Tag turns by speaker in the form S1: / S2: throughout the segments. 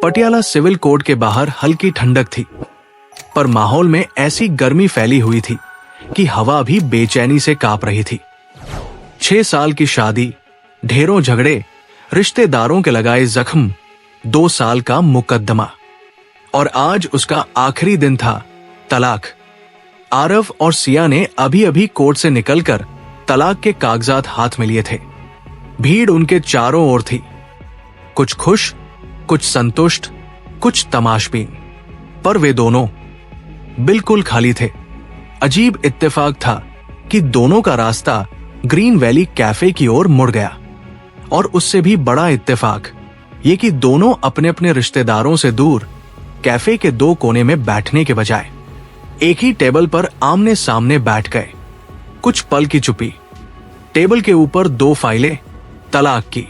S1: Patiala civil court के बाहर हल्की ठंडक थी, पर माहौल में ऐसी गर्मी फैली हुई थी कि हवा भी बेचैनी से कांप रही थी। 6 साल की शादी, ढेरों झगड़े, रिश्तेदारों के लगाए जख्म, 2 साल का मुकद्दमा, और आज उसका आखिरी दिन था, तलाक। आरव और सिया ने अभी अभी कोर्ट से निकलकर तलाक के कागजात हाथ में लिए थे। भीड़ उनके चारों ओर थी, कुछ खुश, कुछ संतुष्ट, कुछ तमाशबीन, पर वे दोनों बिल्कुल खाली थे। अजीब इत्तेफाक था कि दोनों का रास्ता ग्रीन वैली कैफे की ओर मुड़ गया, और उससे भी बड़ा इत्तेफाक ये कि दोनों अपने अपने रिश्तेदारों से दूर कैफे के 2 कोने में बैठने के बजाय एक ही टेबल पर आमने सामने बैठ गए। कुछ पल की चुप्पी। टेबल के ऊपर 2 फाइलें, तलाक की।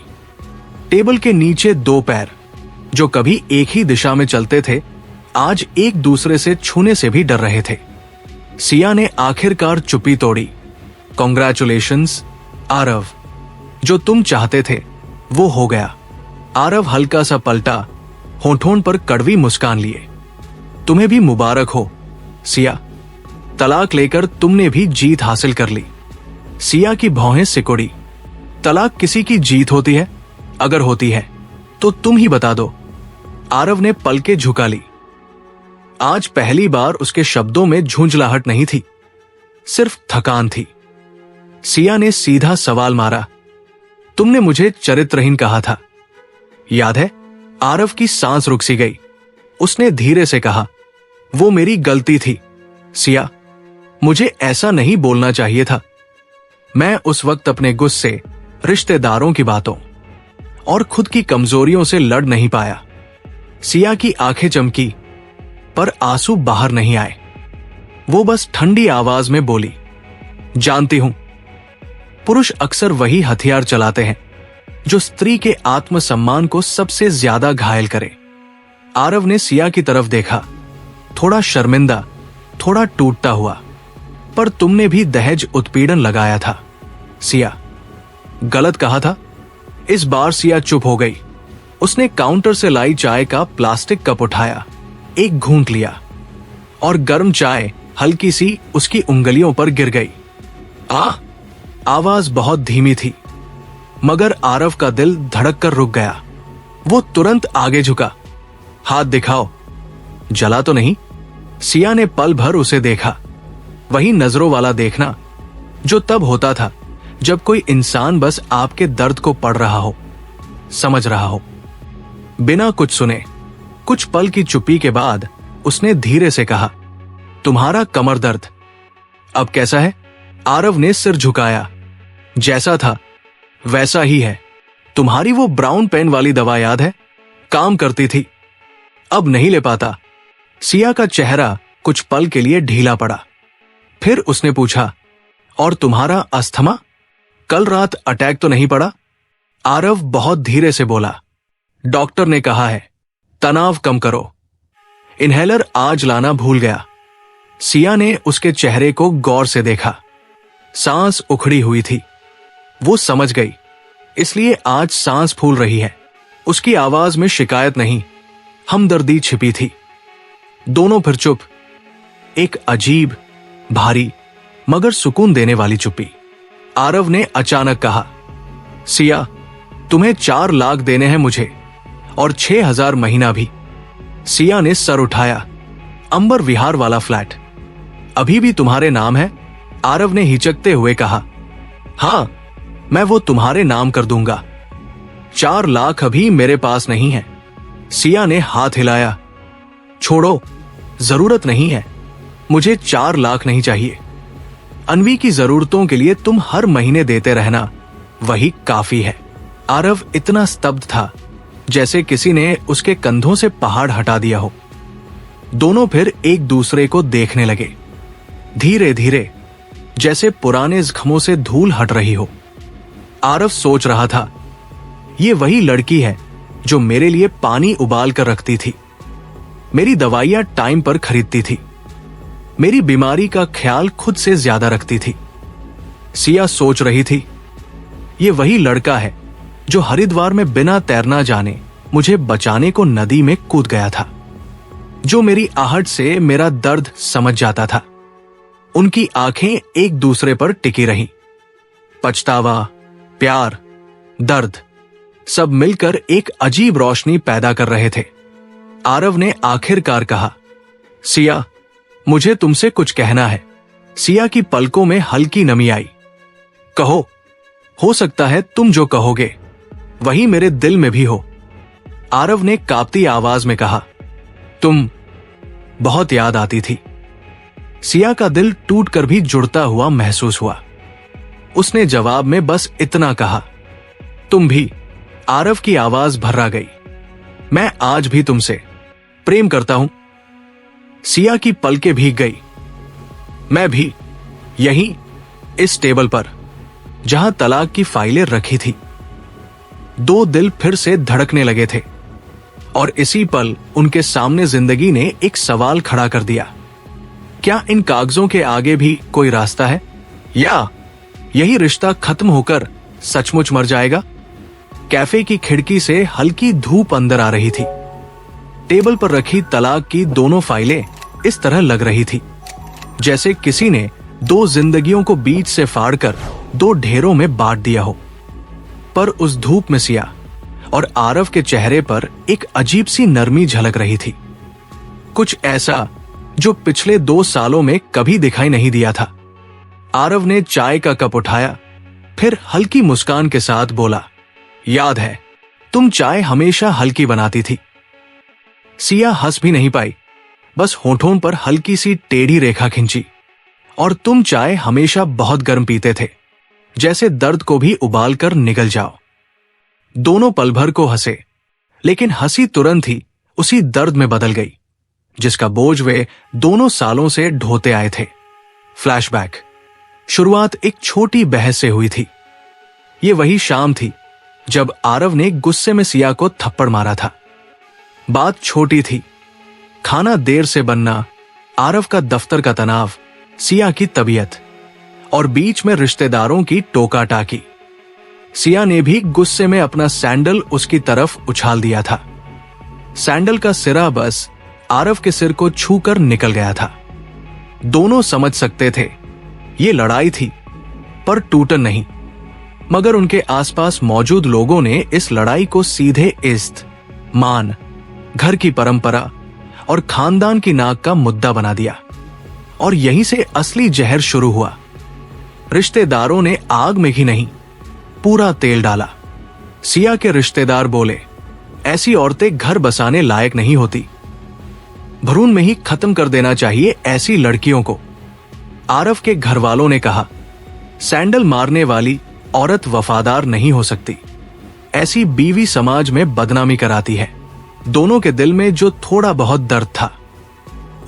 S1: टेबल के नीचे 2 पैर जो कभी एक ही दिशा में चलते थे, आज एक दूसरे से छूने से भी डर रहे थे। सिया ने आखिरकार चुप्पी तोड़ी। कॉन्ग्रेचुलेशंस आरव, जो तुम चाहते थे वो हो गया। आरव हल्का सा पलटा, होठों पर कड़वी मुस्कान लिए। तुम्हें भी मुबारक हो सिया, तलाक लेकर तुमने भी जीत हासिल कर ली। सिया की भौहें सिकुड़ी। तलाक किसी की जीत होती है? अगर होती है तो तुम ही बता दो। आरव ने पलकें झुका ली। आज पहली बार उसके शब्दों में झुंझलाहट नहीं थी, सिर्फ थकान थी। सिया ने सीधा सवाल मारा, तुमने मुझे चरित्रहीन कहा था, याद है? आरव की सांस रुक सी गई। उसने धीरे से कहा, वो मेरी गलती थी सिया, मुझे ऐसा नहीं बोलना चाहिए था। मैं उस वक्त अपने गुस्से, रिश्तेदारों की बातों और खुद की कमजोरियों से लड़ नहीं पाया। सिया की आंखें चमकी, पर आंसू बाहर नहीं आए। वो बस ठंडी आवाज में बोली, जानती हूं, पुरुष अक्सर वही हथियार चलाते हैं जो स्त्री के आत्मसम्मान को सबसे ज्यादा घायल करे। आरव ने सिया की तरफ देखा, थोड़ा शर्मिंदा, थोड़ा टूटता हुआ। पर तुमने भी दहेज उत्पीड़न लगाया था सिया। गलत कहा था। इस बार सिया चुप हो गई। उसने काउंटर से लाई चाय का प्लास्टिक कप उठाया, एक घूंट लिया, और गर्म चाय हल्की सी उसकी उंगलियों पर गिर गई। आवाज बहुत धीमी थी, मगर आरव का दिल धड़क कर रुक गया। वो तुरंत आगे झुका, हाथ दिखाओ, जला तो नहीं? सिया ने पल भर उसे देखा, वही नजरों वाला देखना जो तब होता था जब कोई इंसान बस आपके दर्द को पढ़ रहा हो, समझ रहा हो। बिना कुछ सुने, कुछ पल की चुप्पी के बाद उसने धीरे से कहा, तुम्हारा कमर दर्द अब कैसा है? आरव ने सिर झुकाया, जैसा था वैसा ही है। तुम्हारी वो ब्राउन पेन वाली दवा याद है? काम करती थी, अब नहीं ले पाता। सिया का चेहरा कुछ पल के लिए ढीला पड़ा। फिर उसने पूछा, और तुम्हारा अस्थमा? कल रात अटैक तो नहीं पड़ा? आरव बहुत धीरे से बोला, डॉक्टर ने कहा है तनाव कम करो। इन्हेलर आज लाना भूल गया। सिया ने उसके चेहरे को गौर से देखा। सांस उखड़ी हुई थी। वो समझ गई, इसलिए आज सांस फूल रही है। उसकी आवाज में शिकायत नहीं, हमदर्दी छिपी थी। दोनों फिर चुप, एक अजीब, भारी मगर सुकून देने वाली चुप्पी। आरव ने अचानक कहा, सिया, तुम्हें 4 लाख देने हैं मुझे, और 6,000 महीना भी। सिया ने सर उठाया, अंबर विहार वाला फ्लैट अभी भी तुम्हारे नाम है? आरव ने हिचकते हुए कहा, हां, मैं वो तुम्हारे नाम कर दूंगा। 4 लाख अभी मेरे पास नहीं है। सिया ने हाथ हिलाया, छोड़ो, जरूरत नहीं है, मुझे 4 लाख नहीं चाहिए। अनवी की जरूरतों के लिए तुम हर महीने देते रहना, वही काफी है। आरव इतना स्तब्ध था जैसे किसी ने उसके कंधों से पहाड़ हटा दिया हो। दोनों फिर एक दूसरे को देखने लगे, धीरे धीरे, जैसे पुराने जख्मों से धूल हट रही हो। आरव सोच रहा था, ये वही लड़की है जो मेरे लिए पानी उबाल कर रखती थी, मेरी दवाइयां टाइम पर खरीदती थी, मेरी बीमारी का ख्याल खुद से ज्यादा रखती थी। सिया सोच रही थी, ये वही लड़का है जो हरिद्वार में बिना तैरना जाने मुझे बचाने को नदी में कूद गया था। जो मेरी आहट से मेरा दर्द समझ जाता था। उनकी आंखें एक दूसरे पर टिकी रहीं। पछतावा, प्यार, दर्द सब मिलकर एक अजीब रोशनी पैदा कर रहे थे। आरव ने आखिरकार कहा, सिया, मुझे तुमसे कुछ कहना है। सिया की पलकों में हल्की नमी आई। कहो, हो सकता है तुम जो कहोगे वही मेरे दिल में भी हो। आरव ने कांपती आवाज में कहा, तुम बहुत याद आती थी। सिया का दिल टूटकर भी जुड़ता हुआ महसूस हुआ। उसने जवाब में बस इतना कहा, तुम भी। आरव की आवाज भर्रा गई, मैं आज भी तुमसे प्रेम करता हूं। सिया की पलकें भीग गई। मैं भी, यहीं इस टेबल पर जहां तलाक की फाइलें रखी थी। दो दिल फिर से धड़कने लगे थे और इसी पल उनके सामने जिंदगी ने एक सवाल खड़ा कर दिया। क्या इन कागजों के आगे भी कोई रास्ता है, या यही रिश्ता खत्म होकर सचमुच मर जाएगा? कैफे की खिड़की से हल्की धूप अंदर आ रही थी। टेबल पर रखी तलाक की दोनों फाइलें इस तरह लग रही थी जैसे किसी ने दो जिंदगियों को बीच से फाड़कर दो ढेरों में बांट दिया हो। पर उस धूप में सिया और आरव के चेहरे पर एक अजीब सी नरमी झलक रही थी, कुछ ऐसा जो पिछले 2 सालों में कभी दिखाई नहीं दिया था। आरव ने चाय का कप उठाया, फिर हल्की मुस्कान के साथ बोला, याद है, तुम चाय हमेशा हल्की बनाती थी। सिया हंस भी नहीं पाई, बस होठों पर हल्की सी टेढ़ी रेखा खिंची। और तुम चाय हमेशा बहुत गर्म पीते थे, जैसे दर्द को भी उबाल कर निगल जाओ। दोनों पल भर को हंसे, लेकिन हंसी तुरंत ही उसी दर्द में बदल गई जिसका बोझ वे दोनों सालों से ढोते आए थे। फ्लैशबैक। शुरुआत एक छोटी बहस से हुई थी। ये वही शाम थी जब आरव ने गुस्से में सिया को थप्पड़ मारा था। बात छोटी थी, खाना देर से बनना, आरव का दफ्तर का तनाव, सिया की तबीयत और बीच में रिश्तेदारों की टोका टाकी। सिया ने भी गुस्से में अपना सैंडल उसकी तरफ उछाल दिया था। सैंडल का सिरा बस आरव के सिर को छूकर निकल गया था। दोनों समझ सकते थे ये लड़ाई थी, पर टूटन नहीं। मगर उनके आसपास मौजूद लोगों ने इस लड़ाई को सीधे इज्जत, मान, घर की परंपरा और खानदान की नाक का मुद्दा बना दिया। और यहीं से असली जहर शुरू हुआ। रिश्तेदारों ने आग में ही नहीं, पूरा तेल डाला। सिया के रिश्तेदार बोले, ऐसी औरतें घर बसाने लायक नहीं होती, भ्रूण में ही खत्म कर देना चाहिए ऐसी लड़कियों को। आरव के घर वालों ने कहा, सैंडल मारने वाली औरत वफादार नहीं हो सकती, ऐसी बीवी समाज में बदनामी कराती है। दोनों के दिल में जो थोड़ा बहुत दर्द था,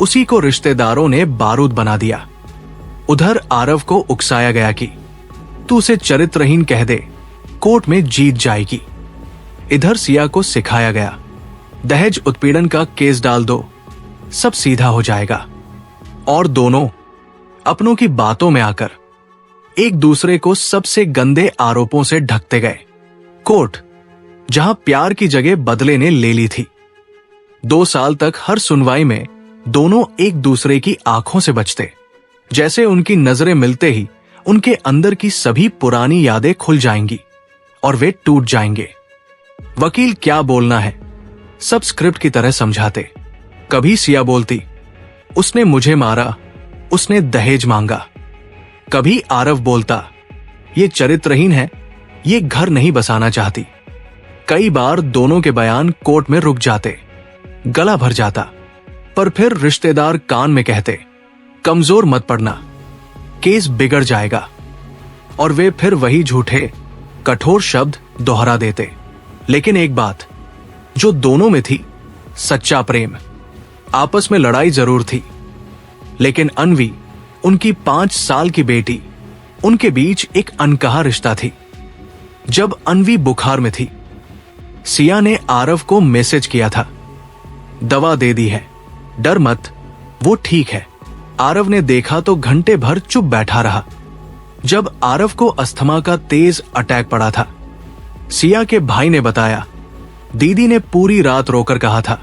S1: उसी को रिश्तेदारों ने बारूद बना दिया। उधर आरव को उकसाया गया कि तू उसे चरित्रहीन कह दे, कोर्ट में जीत जाएगी। इधर सिया को सिखाया गया, दहेज उत्पीड़न का केस डाल दो, सब सीधा हो जाएगा। और दोनों अपनों की बातों में आकर एक दूसरे को सबसे गंदे आरोपों से ढकते गए। कोर्ट, जहां प्यार की जगह बदले ने ले ली थी। 2 साल तक हर सुनवाई में दोनों एक दूसरे की आंखों से बचते, जैसे उनकी नजरें मिलते ही उनके अंदर की सभी पुरानी यादें खुल जाएंगी और वे टूट जाएंगे। वकील क्या बोलना है सब स्क्रिप्ट की तरह समझाते। कभी सिया बोलती, उसने मुझे मारा, उसने दहेज मांगा। कभी आरव बोलता, ये चरित्रहीन है, ये घर नहीं बसाना चाहती। कई बार दोनों के बयान कोर्ट में रुक जाते, गला भर जाता, पर फिर रिश्तेदार कान में कहते, कमजोर मत पड़ना, केस बिगड़ जाएगा। और वे फिर वही झूठे कठोर शब्द दोहरा देते। लेकिन एक बात जो दोनों में थी, सच्चा प्रेम। आपस में लड़ाई जरूर थी, लेकिन अनवी, उनकी 5 साल की बेटी, उनके बीच एक अनकहा रिश्ता थी। जब अनवी बुखार में थी, सिया ने आरव को मैसेज किया था, दवा दे दी है, डर मत, वो ठीक है। आरव ने देखा तो घंटे भर चुप बैठा रहा। जब आरव को अस्थमा का तेज अटैक पड़ा था, सिया के भाई ने बताया, दीदी ने पूरी रात रोकर कहा था,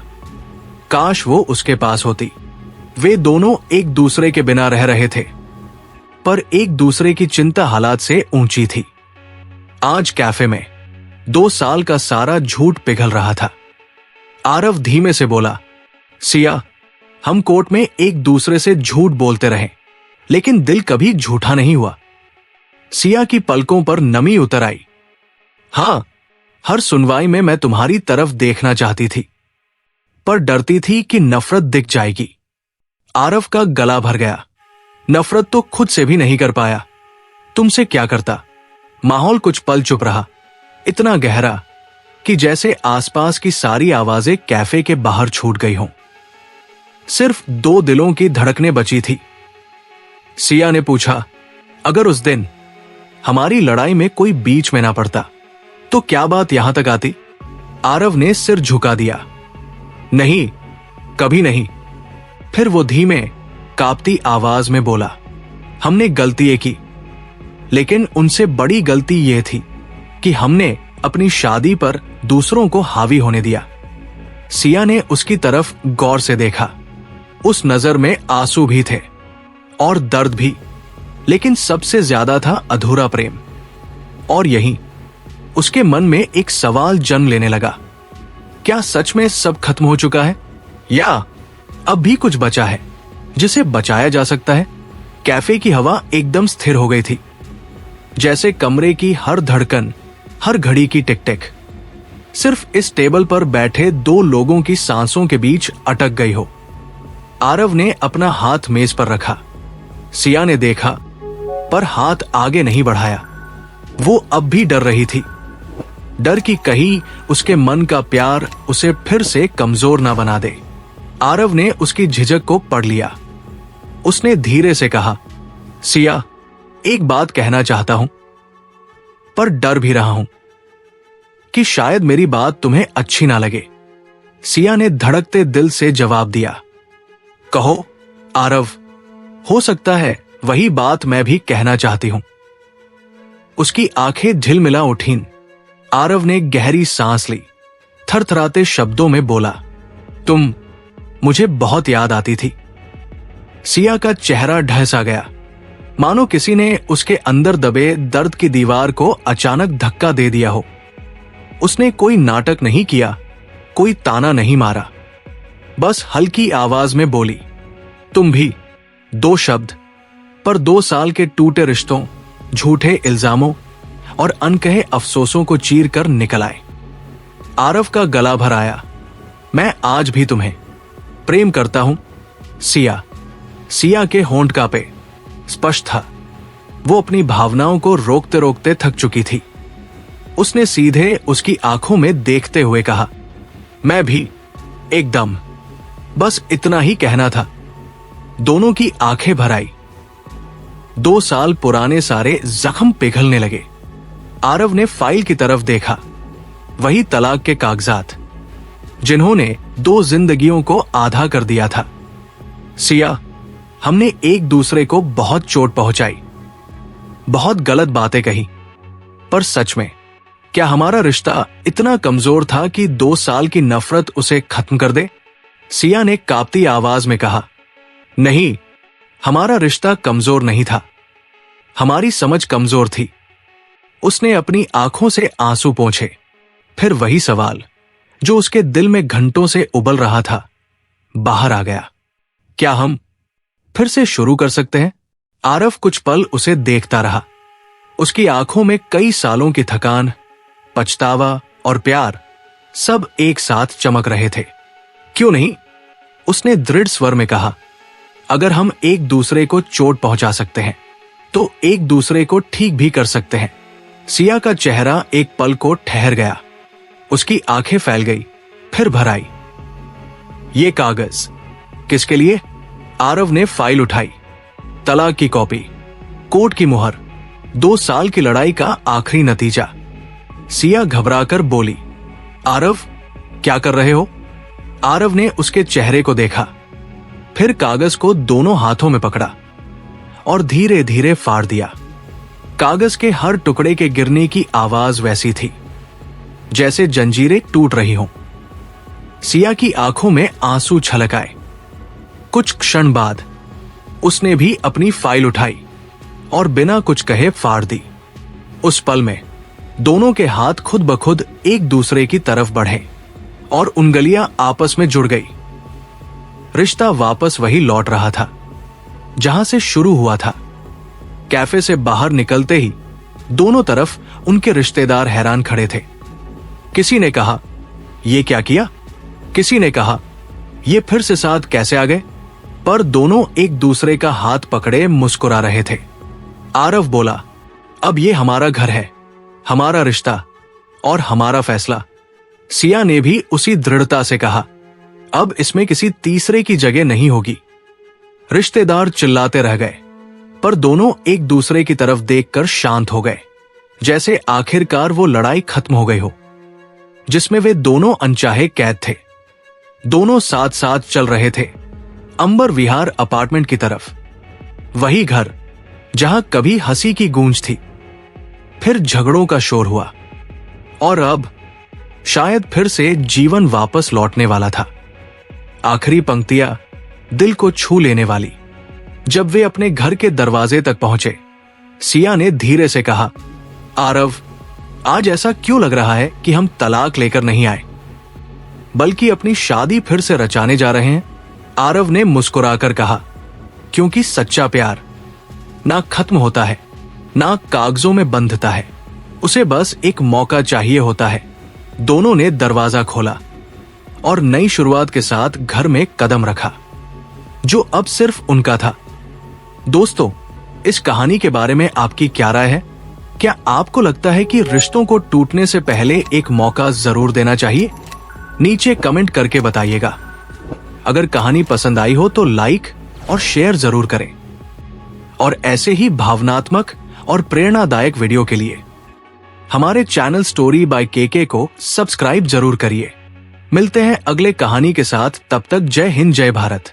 S1: काश वो उसके पास होती। वे दोनों एक दूसरे के बिना रह रहे थे, पर एक दूसरे की चिंता हालात से ऊंची थी। आज कैफे में 2 साल का सारा झूठ पिघल रहा था। आरव धीमे से बोला, सिया, हम कोर्ट में एक दूसरे से झूठ बोलते रहे, लेकिन दिल कभी झूठा नहीं हुआ। सिया की पलकों पर नमी उतर आई। हां, हर सुनवाई में मैं तुम्हारी तरफ देखना चाहती थी, पर डरती थी कि नफरत दिख जाएगी। आरव का गला भर गया। नफरत तो खुद से भी नहीं कर पाया, तुमसे क्या करता। माहौल कुछ पल चुप रहा, इतना गहरा कि जैसे आसपास की सारी आवाजें कैफे के बाहर छूट गई हों। सिर्फ 2 दिलों की धड़कनें बची थी। सिया ने पूछा, अगर उस दिन हमारी लड़ाई में कोई बीच में ना पड़ता तो क्या बात यहां तक आती? आरव ने सिर झुका दिया। नहीं, कभी नहीं। फिर वो धीमे कांपती आवाज में बोला, हमने गलती की, लेकिन उनसे बड़ी गलती यह थी कि हमने अपनी शादी पर दूसरों को हावी होने दिया। सिया ने उसकी तरफ गौर से देखा। उस नजर में आंसू भी थे और दर्द भी, लेकिन सबसे ज्यादा था अधूरा प्रेम। और यही उसके मन में एक सवाल जन्म लेने लगा, क्या सच में सब खत्म हो चुका है, या अब भी कुछ बचा है जिसे बचाया जा सकता है? कैफे की हवा एकदम स्थिर हो गई थी, जैसे कमरे की हर धड़कन, हर घड़ी की टिक टिक सिर्फ इस टेबल पर बैठे 2 लोगों की सांसों के बीच अटक गई हो। आरव ने अपना हाथ मेज पर रखा। सिया ने देखा, पर हाथ आगे नहीं बढ़ाया। वो अब भी डर रही थी। डर की कहीं उसके मन का प्यार उसे फिर से कमजोर ना बना दे। आरव ने उसकी झिझक को पढ़ लिया। उसने धीरे से कहा, सिया, एक बात कहना चाहता हूं, पर डर भी रहा हूं कि शायद मेरी बात तुम्हें अच्छी ना लगे। सिया ने धड़कते दिल से जवाब दिया, कहो आरव, हो सकता है वही बात मैं भी कहना चाहती हूं। उसकी आंखें झिलमिला उठीं। आरव ने गहरी सांस ली, थरथराते शब्दों में बोला, तुम मुझे बहुत याद आती थी। सिया का चेहरा ढह गया, मानो किसी ने उसके अंदर दबे दर्द की दीवार को अचानक धक्का दे दिया हो। उसने कोई नाटक नहीं किया, कोई ताना नहीं मारा, बस हल्की आवाज में बोली, तुम भी। 2 शब्द, पर 2 साल के टूटे रिश्तों, झूठे इल्जामों और अनकहे अफसोसों को चीर कर निकल आए। आरव का गला भर आया, मैं आज भी तुम्हें प्रेम करता हूं, सिया। सिया के होंठ कांपे। स्पष्ट था, वो अपनी भावनाओं को रोकते रोकते थक चुकी थी। उसने सीधे उसकी आंखों में देखते हुए कहा, मैं भी, एकदम, बस इतना ही कहना था। दोनों की आंखें भर आई। 2 साल पुराने सारे जख्म पिघलने लगे। आरव ने फाइल की तरफ देखा, वही तलाक के कागजात जिन्होंने 2 जिंदगियों को आधा कर दिया था। सिया, हमने एक दूसरे को बहुत चोट पहुंचाई, बहुत गलत बातें कही, पर सच में क्या हमारा रिश्ता इतना कमजोर था कि 2 साल की नफरत उसे खत्म कर दे? सिया ने कांपती आवाज में कहा, नहीं, हमारा रिश्ता कमजोर नहीं था, हमारी समझ कमजोर थी। उसने अपनी आंखों से आंसू पोंछे। फिर वही सवाल जो उसके दिल में घंटों से उबल रहा था, बाहर आ गया, क्या हम फिर से शुरू कर सकते हैं? आरव कुछ पल उसे देखता रहा। उसकी आंखों में कई सालों की थकान, पछतावा और प्यार सब एक साथ चमक रहे थे। क्यों नहीं? उसने दृढ़ स्वर में कहा, अगर हम एक दूसरे को चोट पहुंचा सकते हैं तो एक दूसरे को ठीक भी कर सकते हैं। सिया का चेहरा एक पल को ठहर गया। उसकी आंखें फैल गई, फिर भर आई। ये कागज किसके लिए? आरव ने फाइल उठाई। तलाक की कॉपी, कोर्ट की मुहर, 2 साल की लड़ाई का आखिरी नतीजा। सिया घबराकर बोली, आरव, क्या कर रहे हो? आरव ने उसके चेहरे को देखा, फिर कागज को दोनों हाथों में पकड़ा और धीरे धीरे फाड़ दिया। कागज के हर टुकड़े के गिरने की आवाज वैसी थी जैसे जंजीरें टूट रही हों। सिया की आंखों में आंसू छलक आए। कुछ क्षण बाद उसने भी अपनी फाइल उठाई और बिना कुछ कहे फाड़ दी। उस पल में दोनों के हाथ खुद ब खुद एक दूसरे की तरफ बढ़े और उंगलियां आपस में जुड़ गई। रिश्ता वापस वही लौट रहा था जहां से शुरू हुआ था। कैफे से बाहर निकलते ही दोनों तरफ उनके रिश्तेदार हैरान खड़े थे। किसी ने कहा, ये क्या किया? किसी ने कहा, ये फिर से साथ कैसे आ गए? पर दोनों एक दूसरे का हाथ पकड़े मुस्कुरा रहे थे। आरव बोला, अब ये हमारा घर है, हमारा रिश्ता और हमारा फैसला। सिया ने भी उसी दृढ़ता से कहा, अब इसमें किसी तीसरे की जगह नहीं होगी। रिश्तेदार चिल्लाते रह गए, पर दोनों एक दूसरे की तरफ देखकर शांत हो गए, जैसे आखिरकार वो लड़ाई खत्म हो गई हो जिसमें वे दोनों अनचाहे कैद थे। दोनों साथ साथ चल रहे थे अंबर विहार अपार्टमेंट की तरफ। वही घर जहां कभी हंसी की गूंज थी, फिर झगड़ों का शोर हुआ और अब शायद फिर से जीवन वापस लौटने वाला था। आखिरी पंक्तियां दिल को छू लेने वाली। जब वे अपने घर के दरवाजे तक पहुंचे, सिया ने धीरे से कहा, आरव, आज ऐसा क्यों लग रहा है कि हम तलाक लेकर नहीं आए, बल्कि अपनी शादी फिर से रचाने जा रहे हैं? आरव ने मुस्कुराकर कहा, क्योंकि सच्चा प्यार ना खत्म होता है, ना कागजों में बंधता है, उसे बस एक मौका चाहिए होता है। दोनों ने दरवाजा खोला और नई शुरुआत के साथ घर में कदम रखा, जो अब सिर्फ उनका था। दोस्तों, इस कहानी के बारे में आपकी क्या राय है? क्या आपको लगता है कि रिश्तों को टूटने से पहले एक मौका जरूर देना चाहिए? नीचे कमेंट करके बताइएगा। अगर कहानी पसंद आई हो तो लाइक और शेयर जरूर करें और ऐसे ही भावनात्मक और प्रेरणादायक वीडियो के लिए हमारे चैनल स्टोरी बाय केके को सब्सक्राइब जरूर करिए। मिलते हैं अगले कहानी के साथ, तब तक जय हिंद, जय भारत।